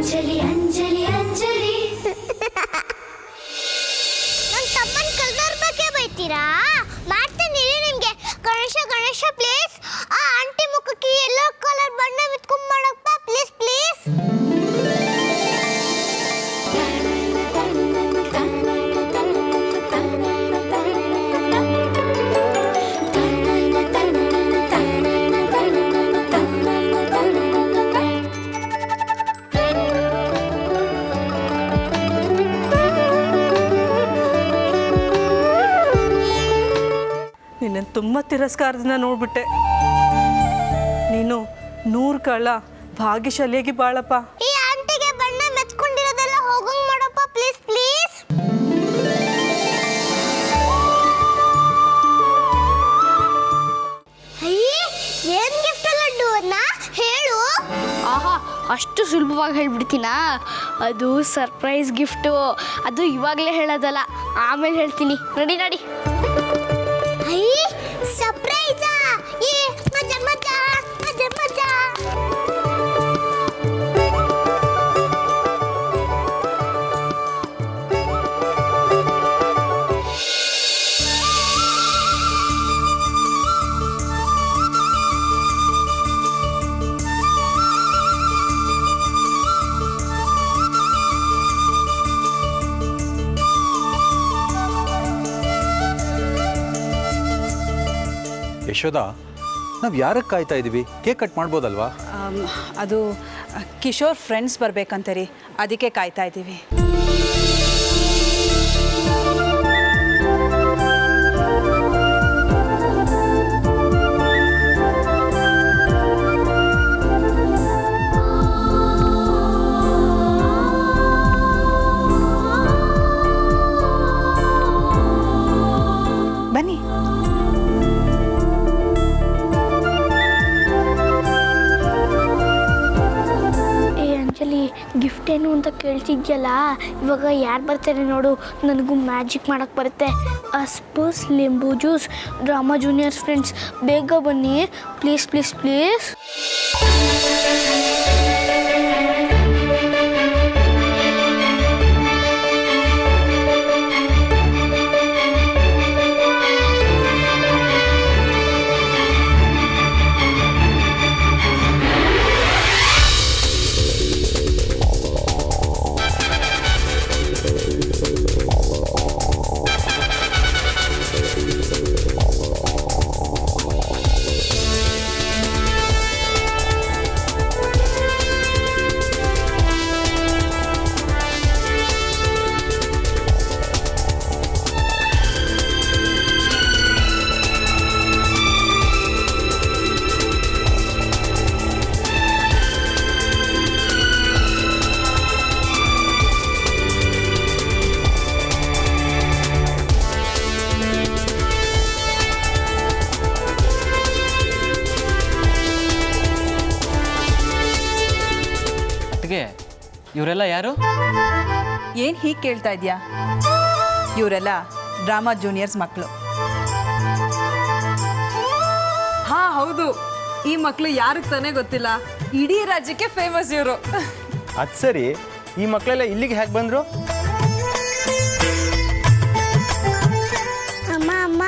ಅಂಜಲಿ ಅಂಜಲಿ ಅಂಜಲಿ. ನನ್ನ ತಮ್ಮನ ಕಲ್ದವ್ರ ಬಗ್ಗೆ ಬೈತೀರಾ? ಮಾಡ್ತೀನಿ ನಿಮ್ಗೆ. ಗಣೇಶ ಗಣೇಶ ಪ್ಲೀಸ್ ಆ ಆಂಟಿ ಮುಖಕ್ಕೆ ಯೆಲ್ಲೋ ಕಲರ್ ಬಣ್ಣ ಮಿತ್ಕೊಂಡ್ ಮಾಡಪ್ಪ ಪ್ಲೀಸ್ ಪ್ಲೀಸ್. ನಿನ್ನ ತುಂಬ ತಿರಸ್ಕಾರದಿಂದ ನೋಡ್ಬಿಟ್ಟೆ. ನೀನು 100 ಕಾಲ ಭಾಗ್ಯಶಾಲಿಯಾಗಿ ಬಾಳಪ್ಪ. ಈ ಆಂಟಿಗೆ ಬಣ್ಣ ಮೆತ್ಕೊಂಡಿರೋದೆಲ್ಲ ಹೋಗಂಗ್ ಮಾಡಪ್ಪ ಪ್ಲೀಸ್ ಪ್ಲೀಸ್. ಏನ್ ಗಿಫ್ಟ್ ಲಡ್ಡು ಅನ್ನ ಹೇಳು. ಆಹಾ, ಅಷ್ಟು ಸುಲಭವಾಗಿ ಹೇಳ್ಬಿಡ್ತೀನಾ? ಅದು ಸರ್ಪ್ರೈಸ್ ಗಿಫ್ಟು. ಅದು ಇವಾಗಲೇ ಹೇಳೋದಲ್ಲ, ಆಮೇಲೆ ಹೇಳ್ತೀನಿ. ನಡಿ ನಡಿ. ಸರ್ಪ್ರೈಸಾ? ಏ ಮಜಾ ಮಜಾ ಮಜಾ ಮಜಾ. ಯಶೋದ, ನಾವು ಯಾರಕ್ಕೆ ಕಾಯ್ತಾ ಇದ್ದೀವಿ? ಕೇಕ್ ಕಟ್ ಮಾಡ್ಬೋದಲ್ವಾ? ಅದು ಕಿಶೋರ್ ಫ್ರೆಂಡ್ಸ್ ಬರ್ಬೇಕಂತ ರೀ, ಅದಕ್ಕೆ ಕಾಯ್ತಾ ಇದ್ದೀವಿ. ಬನ್ನಿ. ಗಿಫ್ಟ್ ಏನು ಅಂತ ಕೇಳ್ತಿದ್ಯಲ್ಲ, ಇವಾಗ ಯಾರು ಬರ್ತಾರೆ ನೋಡು. ನನಗೂ ಮ್ಯಾಜಿಕ್ ಮಾಡೋಕ್ಕೆ ಬರುತ್ತೆ. ಅಸ್ಪೂಸ್ ಲಿಂಬು ಜ್ಯೂಸ್, ಡ್ರಾಮಾ ಜೂನಿಯರ್ಸ್ ಫ್ರೆಂಡ್ಸ್, ಬೇಗ ಬನ್ನಿ ಪ್ಲೀಸ್ ಪ್ಲೀಸ್ ಪ್ಲೀಸ್. ಇವರೆಲ್ಲ ಯಾರು? ಏನು ಹೀಗೆ ಕೇಳ್ತಾ ಇದೆಯಾ? ಇವರೆಲ್ಲ ಡ್ರಾಮಾ ಜೂನಿಯರ್ಸ್ ಮಕ್ಕಳು. ಹಾಂ ಹೌದು, ಈ ಮಕ್ಕಳು ಯಾರಿಗೆ ತಾನೇ ಗೊತ್ತಿಲ್ಲ, ಇಡೀ ರಾಜ್ಯಕ್ಕೆ ಫೇಮಸ್ ಇವರು. ಅದು ಸರಿ, ಈ ಮಕ್ಕಳೆಲ್ಲ ಇಲ್ಲಿಗೆ ಹೇಗೆ ಬಂದರು? ಅಮ್ಮ ಅಮ್ಮ,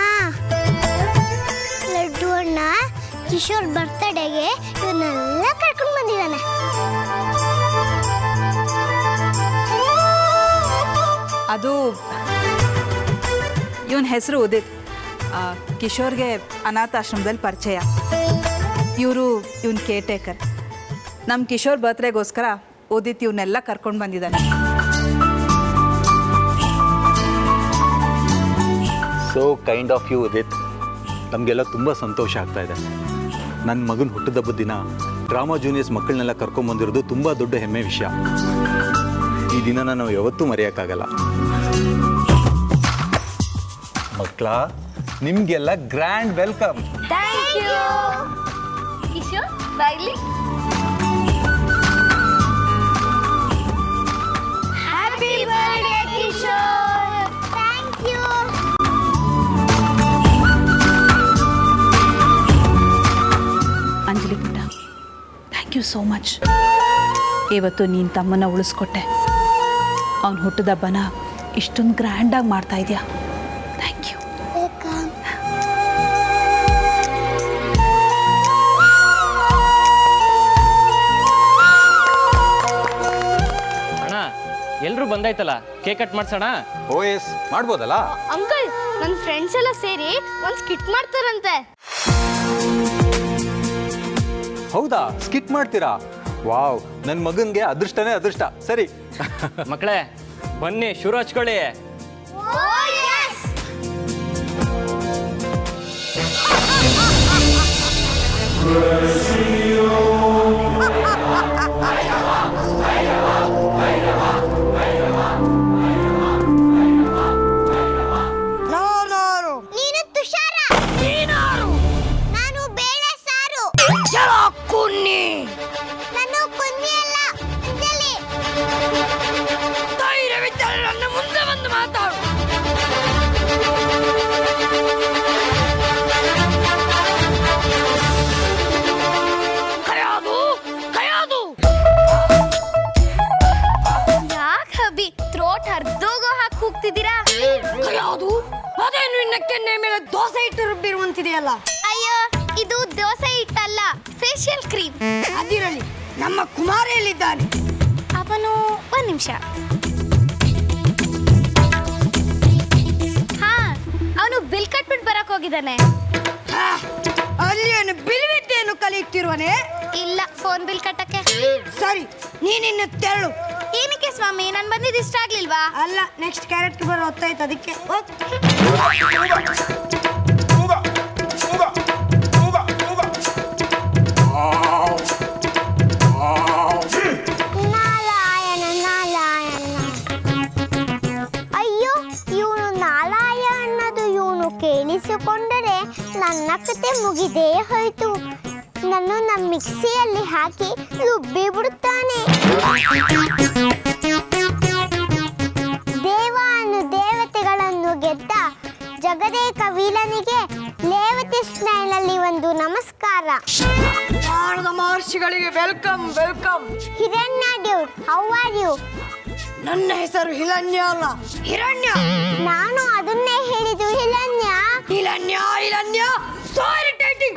ಲಡ್ಡು ಅಣ್ಣ ಕಿಶೋರ್ ಬರ್ತಡೆಗೆ ಇವನ್ನೆಲ್ಲ ಕರ್ಕೊಂಡು ಬಂದಿದ್ದಾನೆ. ಅದು ಇವನ ಹೆಸರು ಉದಿತ್. ಕಿಶೋರ್ಗೆ ಅನಾಥಾಶ್ರಮದಲ್ಲಿ ಪರಿಚಯ. ಇವರು ಇವನ್ ಕೇರ್ಟೇಕರ್. ನಮ್ಮ ಕಿಶೋರ್ ಬರ್ತ್ಡೇಗೋಸ್ಕರ ಉದಿತ್ ಇವನ್ನೆಲ್ಲ ಕರ್ಕೊಂಡು ಬಂದಿದ್ದಾನೆ. So kind of you Udit. ನಮಗೆಲ್ಲ ತುಂಬ ಸಂತೋಷ ಆಗ್ತಾ ಇದೆ. ನನ್ನ ಮಗನ ಹುಟ್ಟಿದಬ್ಬದ ದಿನ ಡ್ರಾಮಾ ಜೂನಿಯರ್ಸ್ ಮಕ್ಕಳನ್ನೆಲ್ಲ ಕರ್ಕೊಂಬಂದಿರೋದು ತುಂಬ ದೊಡ್ಡ ಹೆಮ್ಮೆ ವಿಷಯ. ಈ ದಿನನ ನಾವು ಯಾವತ್ತೂ ಮರೆಯೋಕ್ಕಾಗಲ್ಲ. ಮಕ್ಕಳ, ನಿಮಗೆಲ್ಲ grand welcome. Thank you Kishore. ಬಾಯ್ಲಿ. Happy birthday Kishore. Thank you. Anjali ಪುಟ್ಟ, ಥ್ಯಾಂಕ್ ಯು ಸೋ ಮಚ್. ಇವತ್ತು ನೀನು ತಮ್ಮನ್ನ ಉಳಿಸ್ಕೊಟ್ಟೆ. ಅವನ ಹುಟ್ಟಿದಬ್ಬನ ಇಷ್ಟೊಂದು ಗ್ರ್ಯಾಂಡಾಗಿ ಮಾಡ್ತಾ ಇದೆಯಾ. Thank you. ಅಣ್ಣ ಎಲ್ಲರೂ ಬಂದಾಯ್ತಲ್ಲ, ಕೇಕ್ ಕಟ್ ಮಾಡ್ಸೋಣ. ಓ ಎಸ್, ಮಾಡ್ಬೋದಲ್ಲ? ಅಂಕಲ್, ನನ್ನ ಫ್ರೆಂಡ್ಸ್ ಎಲ್ಲ ಸೇರಿ ಒಂದು ಸ್ಕಿಟ್ ಮಾಡ್ತಾರಂತೆ. ಹೌದಾ, ಸ್ಕಿಟ್ ಮಾಡ್ತೀರಾ? ವಾವ್, ನನ್ನ ಮಗನಿಗೆ ಅದೃಷ್ಟನೇ ಅದೃಷ್ಟ. ಸರಿ ಮಕ್ಕಳೇ ಬನ್ನಿ, ಶುರು ಹಚ್ಕೊಳ್ಳಿ. ನೀನು ತುಷಾರ. ನಾನು ಬೇಳೆ ಸಾರು. ನಾನು ಕುನ್ನಿ ಅಲ್ಲ, ಅಂಜಲಿ. ಮುಂದೆ ಬಂದು ಮಾತಾಡು. ಯಾಕೆ ಹಬಿ ಥ್ರೋಟ್ ಹರ್ದೋಗೋ ಹಾಕಿ ಹೋಗ್ತಿದ್ದೀರಾ? ಯಾವುದು ಅದೇನು ಇನ್ನ ಕೆನ್ನೆ ಮೇಲೆ ದೋಸೆ ಇಟ್ಟು ರುಬ್ಬಿರುವಂತಿದೆಯಲ್ಲ. ಅಯ್ಯೋ, ಇದು ದೋಸೆ ಹಿಟ್ಟಲ್ಲ, ಫೇಶಿಯಲ್ ಕ್ರೀಮ್. ಅದಿರಲಿ, ನಮ್ಮ ಕುಮಾರಿಯಲ್ಲಿದ್ದಾನೆ. ಅವನು ಒಂದು ನಿಮಿಷ. ಹಾ, ಅವನು ಬಿಲ್ ಕಟ್ಬಿಟ್ಟು ಬರಕ್ ಹೋಗಿದ್ದಾನೆ. ಅಲ್ಲಿ ಏನು ಬಿಲ್ವಿದ್ಯೆಯನ್ನು ಕಲಿಯುತ್ತಿರುವನೆ? ಇಲ್ಲ, ಫೋನ್ ಬಿಲ್ ಕಟ್ಟಕ್ಕೆ. ಸರಿ, ನೀನಿನ್ನು ತೆರಳು. ಏನಕ್ಕೆ ಸ್ವಾಮಿ, ನಾನು ಬಂದಿದ್ದು ಇಷ್ಟ ಆಗ್ಲಿಲ್ವಾ? ಅಲ್ಲ, ನೆಕ್ಸ್ಟ್ ಕ್ಯಾರೆಟ್ಗೆ ಬರೋ ಹೊತ್ತಾಯ್ತು, ಅದಕ್ಕೆ ಹೋಗ್. ನಾರಾಯಣ ನಾರಾಯಣ. ಅಯ್ಯೋ, ಇವನು ನಾರಾಯಣ ಅನ್ನೋದು ಇವನು ಕೇಳಿಸಿಕೊಂಡರೆ ನನ್ನ ಕತೆ ಮುಗಿದೇ ಹೋಯ್ತು. ನಾನು ನಮ್ಮ ಮಿಕ್ಸಿಯಲ್ಲಿ ಹಾಕಿ ರುಬ್ಬಿ ಬಿಡುತ್ತಾನೆ. ದೇವಾನು ದೇವತೆಗಳನ್ನು ಗೆದ್ದ ಜಗದೇಕ ವೀರನಿಗೆ ಲೇವತಿ ಸ್ಟೈಲ್ನಲ್ಲಿ ಒಂದು ನಮಸ್ಕಾರ. ನಾರದ ಮಹರ್ಷಿಗಳಿಗೆ welcome welcome. Hiranya dude, how are you? ನನ್ನ ಹೆಸರು ಹಿರಣ್ಯ ಅಲ್ಲ, ಹಿರಣ್ಯ. ನಾನು ಅದನ್ನೇ ಹೇಳಿದ್ದು, ಹಿರಣ್ಯ. ಹಿರಣ್ಯ ಹಿರಣ್ಯ, so irritating.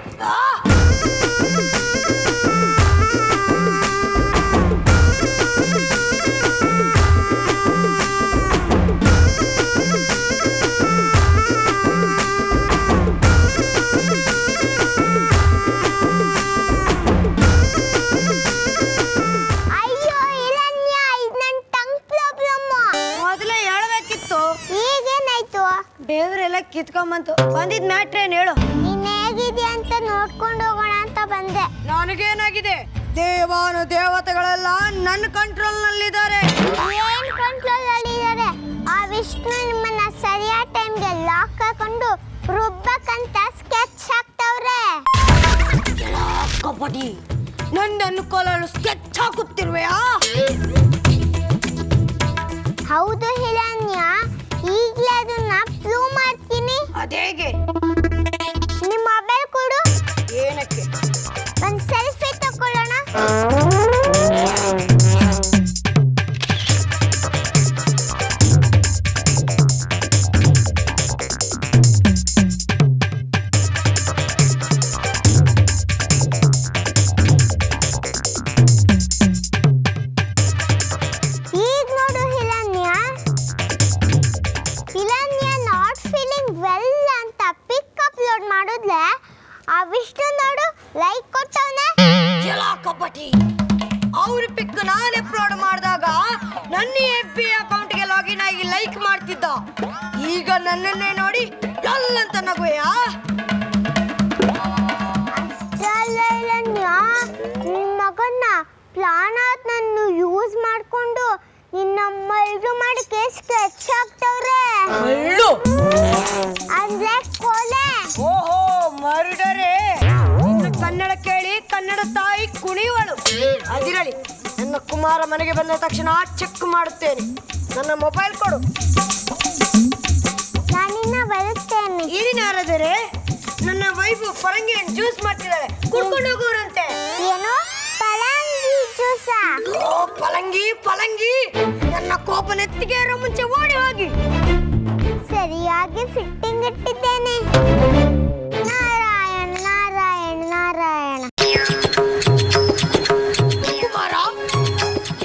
ಅಯ್ಯೋ ಹಿರಣ್ಯ, ಇದು ನನ್ನ ಟಂಗ್ ಪ್ರಾಬ್ಲಮ್. ಮೊದಲೇ ಹೇಳಬೇಕಿತ್ತು. ಈಗೇನಾಯ್ತು? ದೇವರೆಲ್ಲ ಕಿತ್ಕೊಂಬಂತು. ಬಂದಿದ್ ಮ್ಯಾಟ್ರ್ ಏನ್ ಹೇಳು? ನೀನ್ ಹೇಗಿದ್ಯಾ ಅಂತ ನೋಡ್ಕೊಂಡು ಹೋಗೋಣ ಅಂತ ಬಂದೆ. ನನಗೇನಾಗಿದೆ? ದೇವಾನು ದೇವತೆಗಳೆಲ್ಲ ನನ್ನ ಕಂಟ್ರೋಲ್ ನಲ್ಲಿದ್ದಾರೆ. ಏನ್ ಕಂಟ್ರೋಲ್ ಅಲ್ಲಿದ್ದಾರೆ? ಆ ವಿಷ್ಣು ನಿಮ್ಮನ್ನ ಸರಿಯಾದ ಟೈಮ್ಗೆ ಲಾಕ್ ಹಾಕೊಂಡು ರುಬ್ಬಕ್ಕಂತ ಸ್ಕೆಚ್ ಹಾಕ್ತವ್ರೆ. ಕಬಡ್ಡಿ, ನನ್ನನ್ನು ಕೊಲ್ಲಲು ಸ್ಕೆಚ್ ಹಾಕುತ್ತಿರುವೆಯಾ? ಹೌದು ಹಿರಣ್ಯ, ಈಗಲೇ ಅದನ್ನ ಪ್ರೂವ್ ಮಾಡ್ತೀನಿ. ಅದೇಗೆ? ನಿಮ್ಮ ಮೊಬೈಲ್ ಕೊಡು. ಏನಕ್ಕೆ? ಒಂದ್ ಸೆಲ್ಫಿ ತಕೊಳ್ಳೋಣ. ಈಗ ನೋಡು ಹಿರಣ್ಯ. ಹಿರಣ್ಯ ನಾಟ್ ಫೀಲಿಂಗ್ ವೆಲ್ ಅಂತ ಪಿಕ್ ಅಪ್ಲೋಡ್ ಮಾಡಿದ್ಲೆ ಆ ವಿಷ್ಣು ನೋಡು ಲೈಕ್ ಕೊಟ್ಟವನೆ. ಎಲ್ಲ ಕಬಡ್ಡಿ, ಅವ್ರ ಪಿಕ್ ನಾನು ಅಪ್ಲೋಡ್ ಮಾಡಿದಾಗ ನನ್ನ FB ಅಕೌಂಟ್ಗೆ ಲಾಗಿನ್ ಆಗಿ ಲೈಕ್ ಮಾಡ್ತಿದ್ದ. ಈಗ ನನ್ನನ್ನೇ ನೋಡಿ ಡಲ್ ಅಂತ ನಗುವೆಯಾ? ಹಿರಣ್ಯ, ನಿನ್ನ ಮಗನ್ನ ಪ್ಲಾನ್ ಆದ್ ನನ್ನ ಯೂಸ್ ಮಾಡ್ಕೊಂಡು ನಿನ್ನ ಮಲ್ಡು ಮಾಡಿ ಸ್ಕೆಚ್ ಹಾಕ್ತವ್ರೆ. ಅಂದ್ರೆ ಕೊಲೆ. ಓಹೋ, ಮರ್ಡರೇ. ಇನ್ನು ಕನ್ನಡ ಕೇಳಿ ಕನ್ನಡ ತಾಯಿ ಕುಣಿವಳು. ಅದಿರಲಿ, ನನ್ನ ಕುಮಾರ ಮನೆಗೆ ಬಂದ ತಕ್ಷಣ ಚೆಕ್ ಮಾಡುತ್ತೇನೆ. ನನ್ನ ಮೊಬೈಲ್ ಕೊಡು. ನಾನಿನ್ನ ಬರುತ್ತೇನೆ. ಏನಿನ ಯಾರಾದರೆ? ನನ್ನ ವೈಫ್ ಪರಂಗಿ ಜ್ಯೂಸ್ ಮಾಡ್ತಿದ್ದಾಳೆ, ಕುಡ್ಕೊಂಡು ಹೋಗೋರಂತೆ. ಏನು ಪರಂಗಿ ಜ್ಯೂಸಾ? ಓ ಪಲಂಗಿ ಪಲಂಗಿ, ನನ್ನ ಕೋಪ ನೆತ್ತಿಗೆ ಏರೋ ಮುಂಚೆ ಓಡಿ ಹೋಗಿ. ಸರಿಯಾಗಿ ಫಿಟ್ಟಿಂಗ್ ಇಟ್ಟಿದ್ದೇನೆ. ನಾರಾಯಣ ನಾರಾಯಣ ನಾರಾಯಣ. ಕುಮಾರ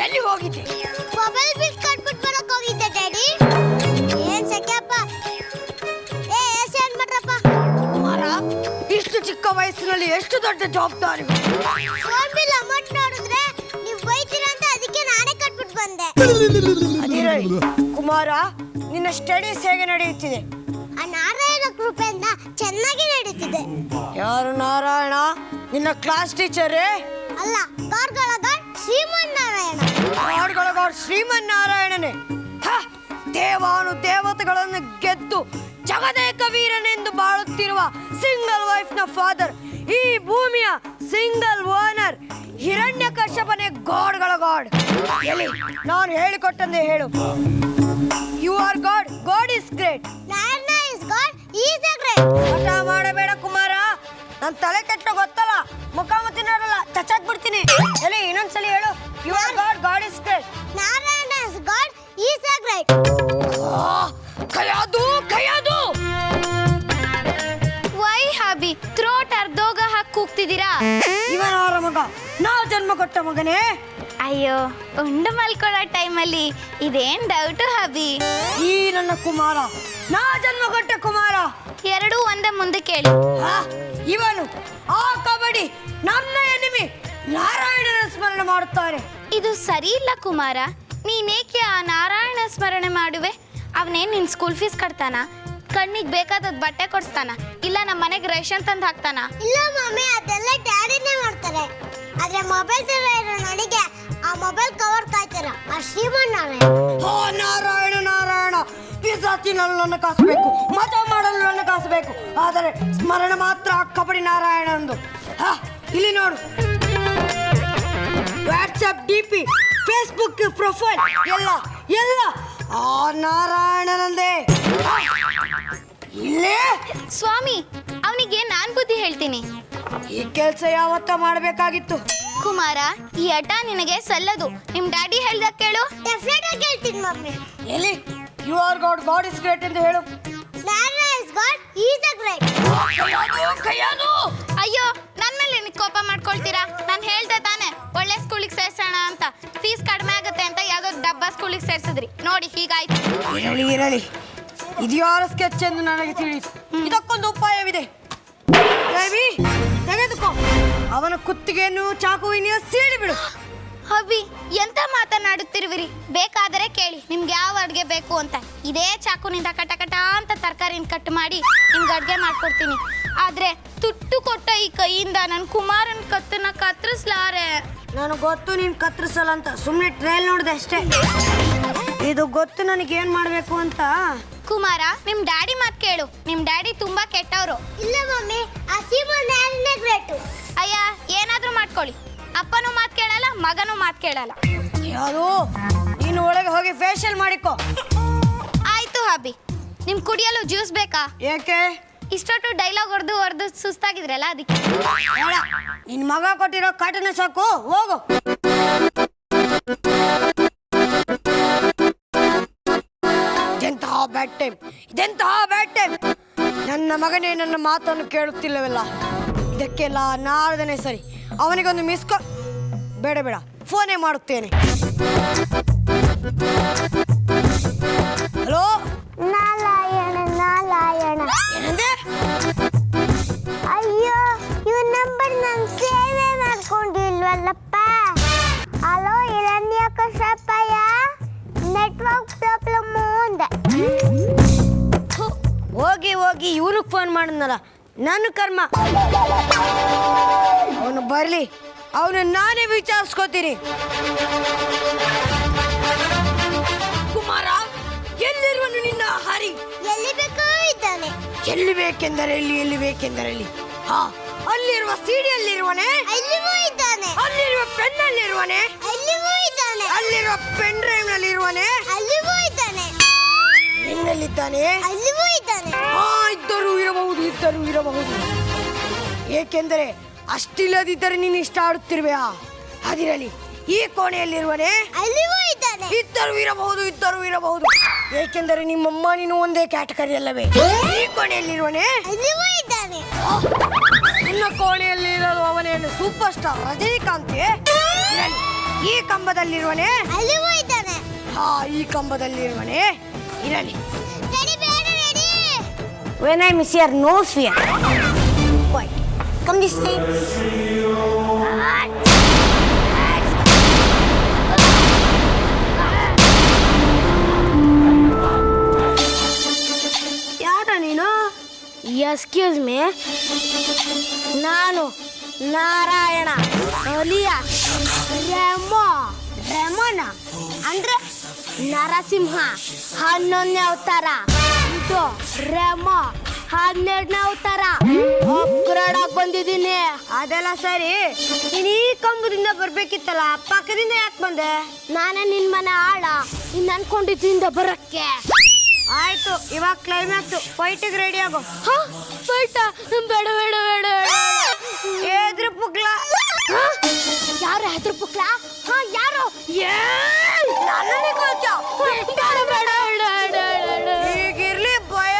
ಎಲ್ಲಿ ಹೋಗಿದ್ದೆ? ಮೊಬೈಲ್ ಬಿಲ್ ಕಟ್ಬಿಟ್ಟು ಬರಕ್ ಹೋಗಿದ್ದೆ ಡ್ಯಾಡಿ. ಏನ್ ಸೆಕೆಪ್ಪ? ಎಸ್ ಏನ್ ಮಾಡ್ರಪ್ಪ? ಕುಮಾರ, ಇಷ್ಟು ಚಿಕ್ಕ ವಯಸ್ಸಿನಲ್ಲಿ ಎಷ್ಟು ದೊಡ್ಡ ಜವಾಬ್ದಾರಿ. ಫೋನ್ ಬಿಲ್ ಅಮೌಂಟ್ ನೋಡಿದ್ರೆ ನೀವು ಬೈತೀರಾ ಅಂತ ಅದಕ್ಕೆ ನಾನೇ ಕಟ್ಬಿಟ್ಟು ಬಂದೆ. ಅದಿರಲಿ ಕುಮಾರ, ನಿನ್ನ ಸ್ಟಡೀಸ್ ಹೇಗೆ ನಡೆಯುತ್ತಿದೆ? ಆ ನಾರಾಯಣ ಕೃಪೆಯಿಂದ ಚೆನ್ನಾಗಿ ನಡೀತಿದೆ. ಯಾರು ನಾರಾಯಣ? ನಿನ್ನ ಕ್ಲಾಸ್ ಟೀಚರೇ? ಅಲ್ಲ, ಗಾರ್ಗಳಗ ಶ್ರೀಮನ್ ನಾರಾಯಣ. ಹಾಡುಗಳ ಶ್ರೀಮನ್ನಾರಾಯಣನೇ. ದೇವಾನು ದೇವತೆಗಳನ್ನು ಗೆದ್ದು ಜಗದೇಕ ವೀರನೆಂದು ಬಾಳುತ್ತಿರುವ ಸಿಂಗಲ್ ವೈಫ್ ನ ಫಾದರ್, ಈ ಭೂಮಿಯ ಸಿಂಗಲ್ ಓನರ್ ಹಿರಣ್ಯಕಶ್ಯಪನೇ ಗಾಡ್ಗಳ ಗಾಡ್. ಎಲ್ಲಿ ನಾನು ಹೇಳಿಕೊಟ್ಟಂದೆ ಹೇಳು. You are god, god is great. Narayana is god, he is the great. ಹಠ ಮಾಡಬೇಡ ಕುಮಾರ, ನನ್ನ ತಲೆ ಕೆಟ್ಟ ಗೊತ್ತಲ್ಲ, ಮುಖಾಮುಖಿ ನೋಡಲ್ಲ, ಚಚಾಕ್ ಬಿಡ್ತೀನಿ. ಎಲ್ಲಿ ಇನ್ನೊಂದ್ಸಲಿ ಹೇಳು. You are god, god is great. Narayana is god, he is the great. ಕೈಯಾದು ಕೈಯಾದು. ವೈ ಹಾಬಿ ಥ್ರೋಟ್ ಅರ್ಧೋಗ ಹಾಕಿ ಕೂಗ್ತಿದ್ದೀರಾ? ಇವನಾರ ಮಗ, ನಾ ಜನ್ಮ ಕೊಟ್ಟ ಮಗನೇ. ಅಯ್ಯೋ, ಉಂಡು ಮಲ್ಕೊಳ್ಳೋ ಟೈಮಲ್ಲಿ ಇದೇನ್ ಡೌಟು ಹಾಬಿ? ಈ ನನ್ನ ಕುಮಾರ, ನಾ ಜನ್ಮ ಕೊಟ್ಟ ಕುಮಾರ. ಎರಡೂ ಒಂದೇ ಮುಂದೆ ಕೇಳಿ. ಇವನು ಆ ಕಬಡ್ಡಿ ನನ್ನ ಎನಿಮಿ ನಾರಾಯಣನ ಸ್ಮರಣೆ ಮಾಡುತ್ತಾರೆ. ಇದು ಸರಿ ಇಲ್ಲ ಕುಮಾರ. ನೀನೇಕೆ ಆ ನಾರಾಯಣ ಸ್ಮರಣೆ ಮಾಡುವೆ? ಅವನೇನು ನಿನ್ನ ಸ್ಕೂಲ್ ಫೀಸ್ ಕಟ್ತಾನ? ಕಣ್ಣಿಗೆ ಬೇಕಾದದ್ದು ಬಟ್ಟೆ ಕೊಡಿಸ್ತಾನ? ಇಲ್ಲ ನಮ್ಮ ಮನೆಗೆ ರೇಷನ್ ತಂದು ಹಾಕ್ತಾನ? ಇಲ್ಲ ಮಮ್ಮಿ, ಅದೆಲ್ಲ ಡ್ಯಾಡಿನೇ ಮಾಡ್ತಾರೆ. ಆದ್ರೆ ಮೊಬೈಲ್ ತರ ಇರೋ ನನಗೆ ಆ ಮೊಬೈಲ್ ಕವರ್ ಕಾಯ್ತಾರ ಆ ಶ್ರೀಮನ್ ನಾರಾಯಣ. ಓ ನಾರಾಯಣ ನಾರಾಯಣ, ಪಿಜ್ಜಾ ತಿನ್ನಲು ನನ್ನ ಕಾಸಬೇಕು, ಮಜಾ ಮಾಡಲು ನನ್ನ ಕಾಸಬೇಕು, ಆದರೆ ಸ್ಮರಣೆ ಮಾತ್ರ ಆ ಕಬಡ್ಡಿ ನಾರಾಯಣಂದು. ಇಲ್ಲಿ ನೋಡು, ವಾಟ್ಸಪ್ ಡಿಪಿ, ಫೇಸ್ಬುಕ್ ಪ್ರೊಫೈಲ್ ಎಲ್ಲ ಎಲ್ಲ ಆ ನಾರಾಯಣನಂದೇ. ಇಲ್ಲೇ ಸ್ವಾಮಿ, ಅವನಿಗೆ ನಾನು ಬುದ್ಧಿ ಹೇಳ್ತೀನಿ. ಈ ಕೆಲಸ ಯಾವತ್ತ ಮಾಡಬೇಕಾಗಿತ್ತು. ಕುಮಾರ, ಈ ಹಠ ನಿನಗೆ ಸಲ್ಲದು. ನಿಮ್ ಡ್ಯಾಡಿ ಹೇಳ್ದಾಗ ಕೇಳು. ಡೆಫಿನೆಟ್ ಆಗಿ ಹೇಳ್ತೀನಿ ಮಮ್ಮಿ. ಎಲ್ಲಿ you are god, god is great ಎಂದು ಹೇಳು. Narayana is god, he is the great. ಕೈಯಾದು. ಅಯ್ಯೋ, ನನ್ನ ಮೇಲೆ ನಿನಗೆ ಕೋಪ ಮಾಡ್ಕೊಳ್ತೀರಾ? ನಾನು ಹೇಳ್ದೆ ತಾನೆ ಒಳ್ಳೆ ಸ್ಕೂಲಿಗೆ ಸೇರ್ಸೋಣ ಅಂತ. ಫೀಸ್ ಕಡಿಮೆ ಆಗುತ್ತೆ ಅಂತ ಯಾವುದೋ ಡಬ್ಬಾ ಸ್ಕೂಲಿಗೆ ಸೇರ್ಸಿದ್ರಿ, ನೋಡಿ ಹೀಗಾಯ್ತು. ಇರಲಿ ಇರಲಿ, ಇದು ಯಾರ ಸ್ಕೆಚ್ ಎಂದು ನನಗೆ ತಿಳಿಯಿತು. ಇದಕ್ಕೊಂದು ಉಪಾಯವಿದೆ. ದೇವಿ, ತೆಗೆದುಕೋ ಅವನ ಕುತ್ತಿಗೆಯನ್ನು ಚಾಕುವಿನ ಸೀಳಿ ಬಿಡು. ಹಬಿ, ಎಂತ ಮಾತನಾಡುತ್ತಿರುವಿರಿ? ಬೇಕಾದರೆ ಕೇಳಿ, ನಿಮ್ಗೆ ಯಾವ ಅಡುಗೆ ಬೇಕು ಅಂತ. ಇದೇ ಚಾಕುನಿಂದ ಕಟ ಅಂತ ತರಕಾರಿನ ಕಟ್ ಮಾಡಿ ನಿಮ್ಗೆ ಅಡುಗೆ ಮಾಡ್ಕೊಡ್ತೀನಿ. ಆದ್ರೆ ತುಟ್ಟು ಕೊಟ್ಟ ಈ ಕೈಯಿಂದ ನನ್ನ ಕುಮಾರನ ಕತ್ತನ್ನ ಕತ್ತರಿಸ್ಲಾರೆ. ನನಗೆ ಗೊತ್ತು ನೀನು ಕತ್ತರಿಸಲ್ಲ ಅಂತ, ಸುಮ್ಮನೆ ಟ್ರೈಲ್ ನೋಡಿದೆ ಅಷ್ಟೇ. ಇದು ಗೊತ್ತು ನನಗೆ ಏನು ಮಾಡಬೇಕು ಅಂತ. ಕುಮಾರ, ನಿಮ್ ಡ್ಯಾಡಿ ಮಾತು ಕೇಳು. ನಿಮ್ ಡ್ಯಾಡಿ ತುಂಬಾ ಕೆಟ್ಟವರು. ಇಲ್ಲ ಮಮ್ಮಿ, ಆ ಶ್ರೀಮನ್ ನಾರಾಯಣ ಗ್ರೇಟ್. ಅಯ್ಯ, ಏನಾದ್ರೂ ಮಾಡ್ಕೊಳ್ಳಿ, ಅಪ್ಪನೂ ಮಾತು ಕೇಳಲ್ಲ, ಮಗನೂ ಮಾತು ಕೇಳಲ್ಲ. ಯಾರು? ನೀನು ಒಳಗೆ ಹೋಗಿ ಫೇಶಿಯಲ್ ಮಾಡಿಕೋ. ಆಯ್ತು ಹಬಿ. ನಿಮ್ ಕುಡಿಯಲು ಜ್ಯೂಸ್ ಬೇಕಾ? ಏಕೆ? ಇಷ್ಟೊಟ್ಟು ಡೈಲಾಗ್ ಹೊಡೆದು ಸುಸ್ತಾಗಿದ್ರಲ್ಲ ಅದಕ್ಕೆ. ಬೇಡ, ನಿನ್ನ ಮಗ ಕೊಟ್ಟಿರೋ ಕಾಟನೆ ಸಾಕು, ಹೋಗು. ಇದೆಂತಹ ಬ್ಯಾಡ್ ಟೈಮ್, ಇದೆಂತಹ ಬ್ಯಾಡ್ ಟೈಮ್. ನನ್ನ ಮಗನೇ ನನ್ನ ಮಾತನ್ನು ಕೇಳುತ್ತಿಲ್ಲವಲ್ಲ, ಇದಕ್ಕೆಲ್ಲ ನಾರದನೇ ಸರಿ. ಅವನಿಗೊಂದು ಮಿಸ್ ಕಾಲ್. ಬೇಡ ಬೇಡ, ಫೋನೇ ಮಾಡುತ್ತೇನೆ. ಹಲೋ ನಾರಾಯಣ ನಾರಾಯಣ. ಏನಂದೆ? ಅಯ್ಯೋ, ಇವ್ ನಂಬರ್ ನಾನು ಸೇವೆ ಮಾಡ್ಕೊಂಡಿಲ್ವಲ್ಲಪ್ಪ. ಹಲೋ ಹಿರಣ್ಯಕಶ್ಯಪಯ್ಯ, ನೆಟ್ವರ್ಕ್ ಪ್ರಾಬ್ಲಮ್ ಅಂದೆ. ಹೋಗಿ ಹೋಗಿ ಇವನಿಗೆ ಫೋನ್ ಮಾಡಿದ್ನಲ್ಲ, ನನ್ನ ಕರ್ಮ. ಅವನು ಬರಲಿ, ಅವನು ನಾನೇ ವಿಚಾರಿಸ್ಕೋತೀನಿ. ಕುಮಾರ, ಎಲ್ಲಿರುವನು ನಿನ್ನ ಹರಿ? ಎಲ್ಲಿ ಬೇಕೋ ಇದ್ದಾನೆ. ಎಲ್ಲಿ ಬೇಕೆಂದರೆ ಎಲ್ಲಿ, ಎಲ್ಲಿ ಬೇಕೆಂದರೆ ಎಲ್ಲಿ? ಅಲ್ಲಿರುವ ಸಿಡಿಯಲ್ಲಿರುವನೆ, ಅಲ್ಲಿವೂ ಇದ್ದಾನೆ. ಅಲ್ಲಿರುವ ಪೆನ್ನಲ್ಲಿರುವನೆ, ಅಲ್ಲಿವೂ ಇದ್ದಾನೆ. ಅಲ್ಲಿರುವ ಪೆನ್ ಡ್ರೈವ್ ನಲ್ಲಿರುವನೆ, ಅಲ್ಲಿವೂ ಇದ್ದಾನೆ. ಎನ್ನಲ್ಲಿದ್ದಾನೆ? ಅಲ್ಲಿವೂ ಇದ್ದಾನೆ. ಇದ್ದರೂ ಇರಬಹುದು, ಇದ್ದರೂ ಇರಬಹುದು. ಏಕೆಂದರೆ ಅಷ್ಟಿಲ್ಲದಿದ್ದರೆ ನೀನು ಇಷ್ಟ ಆಡುತ್ತಿರುವೆಯಾ? ಅದಿರಲಿ, ಈ ಕೋಣೆಯಲ್ಲಿರುವನೇ? ಅಲ್ಲಿಯೂ ಇದ್ದಾನೆ. ಇದ್ದರೂ ಇರಬಹುದು ಏಕೆಂದರೆ ನಿಮ್ಮಮ್ಮ ನೀನು ಒಂದೇ ಕ್ಯಾಟಗರಿ ಅಲ್ಲವೇ? ಈ ಕೋಣೆಯಲ್ಲಿರುವನೇ? ಅಲ್ಲಿಯೂ ಇದ್ದಾನೆ. ನಿನ್ನ ಕೋಣೆಯಲ್ಲಿರೋದು ಅವನೇನು ಸೂಪರ್ ಸ್ಟಾರ್ ರಜನಿಕಾಂತ್? ಇರಲಿ. ಈ ಕಂಬದಲ್ಲಿರುವನೇ? ಅಲ್ಲಿಯೂ ಇದ್ದಾನೆ. ಹಾ, ಈ ಕಂಬದಲ್ಲಿರುವನೇ? ಇರಲಿ. ರೆಡಿ ಬೇಡ ready. When I miss your nose fear. Why? Come this side. ಯಾರ ನೀನು? ಎಕ್ಸ್ಕ್ಯೂಸ್ ಮೀ, ನಾನು ನಾರಾಯಣ ಅಲಿಯಾ ರೆಮೋನ ಅಂದ್ರೆ ನರಸಿಂಹ 11ನೇ ಅವತಾರ. ಇದು ರೆಮೋ 12ನೇ ಅವತಾರ. ಅಪ್ಗ್ರೇಡ್ ಆಗಿ ಬಂದಿದ್ದೀನಿ. ಅದೆಲ್ಲ ಸರಿ. ನೀನು ಈ ಕಂಬದಿಂದ ಬರ್ಬೇಕಿತ್ತಲ್ಲ, ಪಕ್ಕದಿಂದ ಯಾಕೆ ಬಂದೆ? ನಾನೇ ನಿನ್ ಮನೆ ಆಳ, ಇನ್ನು ಅನ್ಕೊಂಡಿದ್ದಿಂದ ಬರಕ್ಕೆ. ಆಯ್ತು, ಇವಾಗ ಕ್ಲೈಮ್ಯಾಕ್ಸ್. ಫೈಟಿಗೆ ರೆಡಿ ಆಗೋ. ಫೈಟ? ಬೇಡ ಬೇಡ ಬೇಡ. ಎದ್ರು ಪುಗ್ಲ. ಯಾರು ಹೆದ್ರು ಪುಕ್ಲಾ? ಹಾ, ಯಾರು? ನನ್ನನ್ನೇ ಕೊಲ್ತ. ಬೇಡ ಬೇಡ ಬೇಡ. ಈಗಿರ್ಲಿ ಭಯ.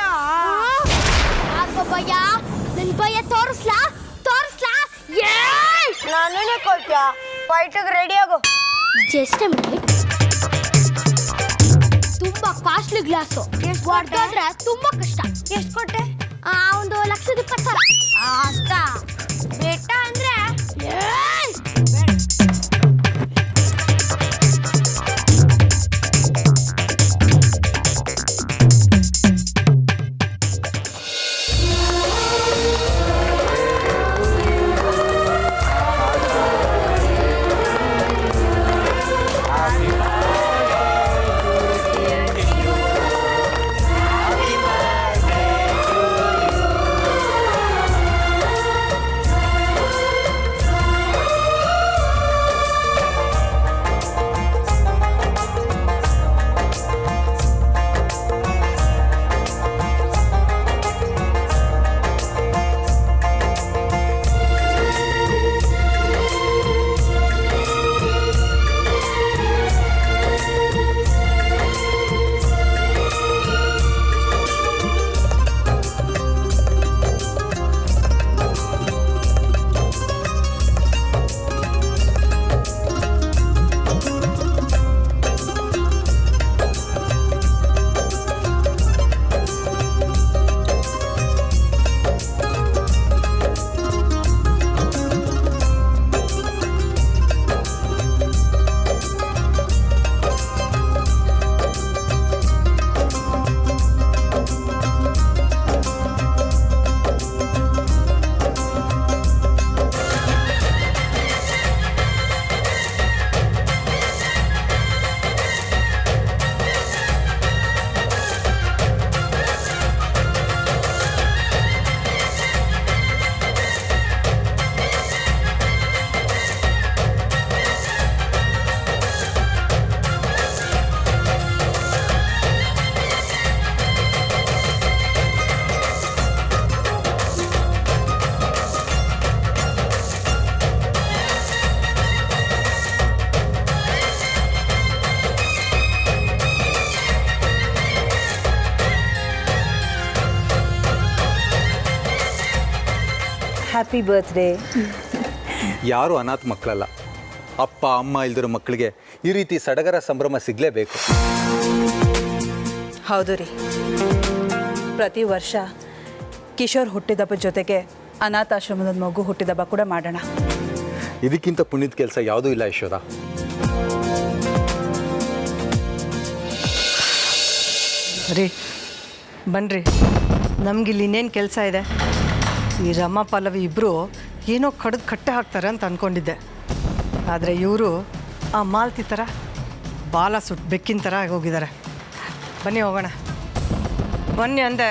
ಯಾಕೋ ಭಯ? ನನ್ ಭಯ ತೋರಿಸ್ಲಾ? ನನ್ನನ್ನೇ ಕೊಲ್ತ. ಫೈಟಿಗೆ ರೆಡಿ ಆಗೋ. Just a minute. ತುಂಬಾ ಕಾಸ್ಟ್ಲಿ ಗ್ಲಾಸು, ಹೊಡೆದ್ರೆ ತುಂಬಾ ಕಷ್ಟ. ಎಷ್ಟು ಕೊಟ್ಟೆ? ಒಂದು 1,20,000. ಅಷ್ಟ ಬೆಟ್ಟ ಅಂದ್ರೆ ಹ್ಯಾಪಿ ಬರ್ತ್ಡೇ. ಯಾರು ಅನಾಥ ಮಕ್ಕಳಲ್ಲ. ಅಪ್ಪ ಅಮ್ಮ ಇಲ್ದಿರೋ ಮಕ್ಕಳಿಗೆ ಈ ರೀತಿ ಸಡಗರ ಸಂಭ್ರಮ ಸಿಗಲೇಬೇಕು. ಹೌದು ರೀ, ಪ್ರತಿ ವರ್ಷ ಕಿಶೋರ್ ಹುಟ್ಟಿದಬ್ಬ ಜೊತೆಗೆ ಅನಾಥಾಶ್ರಮದ ಮಗು ಹುಟ್ಟಿದಬ್ಬ ಕೂಡ ಮಾಡೋಣ. ಇದಕ್ಕಿಂತ ಪುಣ್ಯದ ಕೆಲಸ ಯಾವುದೂ ಇಲ್ಲ ಯಶೋಧ. ರೀ ಬನ್ನಿರಿ, ನಮಗಿಲ್ಲಿ ಇನ್ನೇನು ಕೆಲಸ ಇದೆ. ಈ ರಮಾ ಪಲ್ಲವಿ ಇಬ್ಬರು ಏನೋ ಕಡ್ದು ಕಟ್ಟೆ ಹಾಕ್ತಾರೆ ಅಂತ ಅಂದ್ಕೊಂಡಿದ್ದೆ. ಆದರೆ ಇವರು ಆ ಮಾಲ್ತಿ ಥರ ಬಾಲ ಸುಟ್ಟು ಬೆಕ್ಕಿನ ಥರ ಆಗಿ ಹೋಗಿದ್ದಾರೆ. ಬನ್ನಿ ಹೋಗೋಣ. ಬನ್ನಿ ಅಂದೆ.